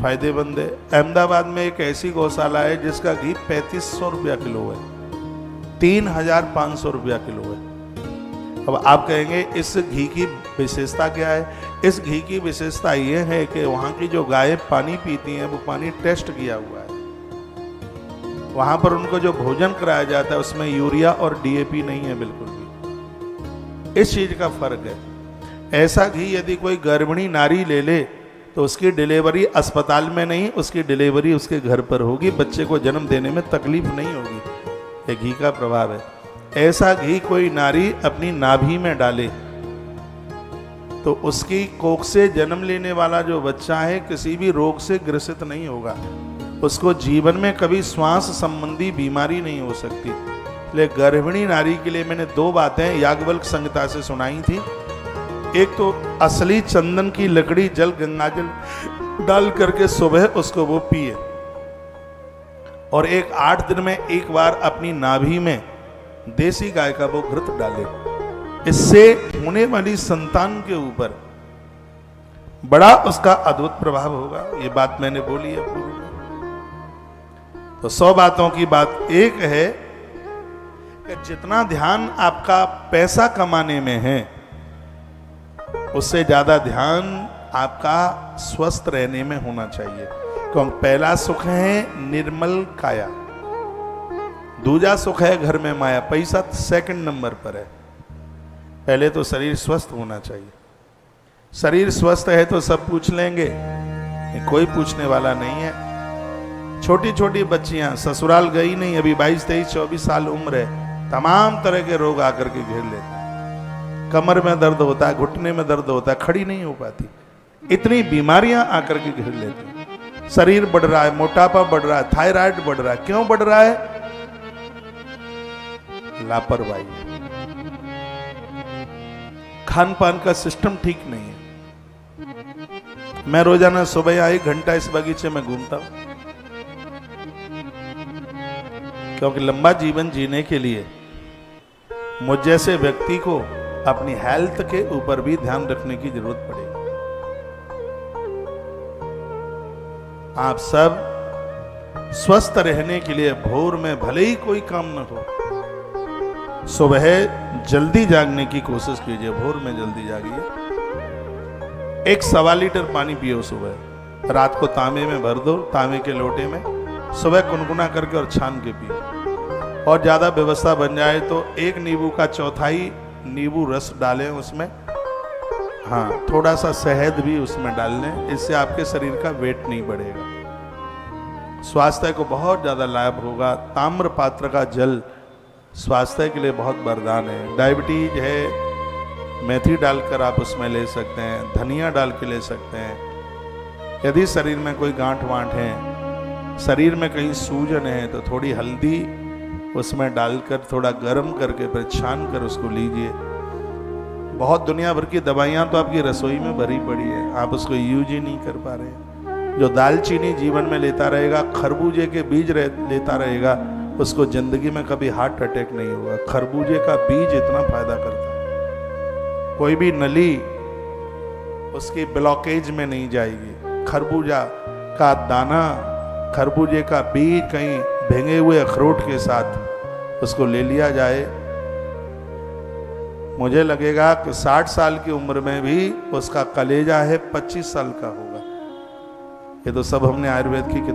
फायदेमंद है। अहमदाबाद में एक ऐसी गौशाला है जिसका घी 3500 रुपया किलो है, 3500 रुपया किलो है। अब आप कहेंगे इस घी की विशेषता क्या है? इस घी की विशेषता ये है कि वहाँ की जो गायें पानी पीती हैं वो पानी टेस्ट किया हुआ है। वहाँ पर उनको जो भोजन कराया जाता है उसमें यूरिया और डीएपी नहीं है बिल्कुल भी। इस चीज का फर्क है। ऐसा घी यदि कोई गर्भिणी नारी ले ले तो उसकी डिलीवरी अस्पताल में नहीं, उसकी डिलीवरी उसके घर पर होगी, बच्चे को जन्म देने में तकलीफ नहीं होगी। ये घी का प्रभाव है। ऐसा घी कोई नारी अपनी नाभि में डाले तो उसकी कोख से जन्म लेने वाला जो बच्चा है किसी भी रोग से ग्रसित नहीं होगा, उसको जीवन में कभी श्वास संबंधी बीमारी नहीं हो सकती। इसलिए गर्भिणी नारी के लिए मैंने 2 बातें याज्ञवल्क्य संहिता से सुनाई थी। एक तो असली चंदन की लकड़ी जल गंगाजल डाल करके सुबह उसको वो पिए, और एक 8 दिन में एक बार अपनी नाभि में देसी गाय का वो घृत डाले। इससे होने वाली संतान के ऊपर बड़ा उसका अद्भुत प्रभाव होगा। ये बात मैंने बोली है पूर्व में। तो 100 बातों की बात एक है कि जितना ध्यान आपका पैसा कमाने में है उससे ज्यादा ध्यान आपका स्वस्थ रहने में होना चाहिए। क्योंकि पहला सुख है निर्मल काया, दूजा सुख है घर में माया। पैसा सेकंड नंबर पर है, पहले तो शरीर स्वस्थ होना चाहिए। शरीर स्वस्थ है तो सब पूछ लेंगे, कोई पूछने वाला नहीं है। छोटी छोटी बच्चियां ससुराल गई नहीं, अभी 22, 23, 24 साल उम्र है, तमाम तरह के रोग आकर के घेर लेते हैं। कमर में दर्द होता है, घुटने में दर्द होता है, खड़ी नहीं हो पाती, इतनी बीमारियां आकर के घेर लेती हैं। शरीर बढ़ रहा है, मोटापा बढ़ रहा है, थायराइड बढ़ रहा है। क्यों बढ़ रहा है? लापरवाही, खान पान का सिस्टम ठीक नहीं है। मैं रोजाना सुबह 1 घंटा इस बगीचे में घूमता हूं, क्योंकि लंबा जीवन जीने के लिए मुझ जैसे व्यक्ति को अपनी हेल्थ के ऊपर भी ध्यान रखने की जरूरत पड़ेगी। आप सब स्वस्थ रहने के लिए भोर में भले ही कोई काम न हो, सुबह जल्दी जागने की कोशिश कीजिए। भोर में जल्दी जागिए। 1 लीटर पानी पियो सुबह, रात को तांबे में भर दो, तांबे के लोटे में, सुबह गुनगुना करके और छान के पियो। और ज्यादा व्यवस्था बन जाए तो 1 नींबू का 1/4 नींबू रस डालें उसमें, हाँ थोड़ा सा शहद भी उसमें डाल लें। इससे आपके शरीर का वेट नहीं बढ़ेगा, स्वास्थ्य को बहुत ज्यादा लाभ होगा। ताम्र पात्र का जल स्वास्थ्य के लिए बहुत वरदान है। डायबिटीज है, मेथी डालकर आप उसमें ले सकते हैं, धनिया डाल के ले सकते हैं। यदि शरीर में कोई गांठ वांठ है, शरीर में कहीं सूजन है, तो थोड़ी हल्दी उसमें डालकर थोड़ा गर्म करके फिर छान कर उसको लीजिए। बहुत दुनिया भर की दवाइयाँ तो आपकी रसोई में भरी पड़ी है, आप उसको यूज ही नहीं कर पा रहे। जो दालचीनी जीवन में लेता रहेगा, खरबूजे के बीज लेता रहेगा, उसको जिंदगी में कभी हार्ट अटैक नहीं होगा। खरबूजे का बीज इतना फायदा करता है, कोई भी नली उसकी ब्लॉकेज में नहीं जाएगी। खरबूजा का दाना, खरबूजे का बीज कहीं भेंगे हुए अखरोट के साथ उसको ले लिया जाए, मुझे लगेगा कि 60 साल की उम्र में भी उसका कलेजा है 25 साल का होगा। ये तो सब हमने आयुर्वेद की किताब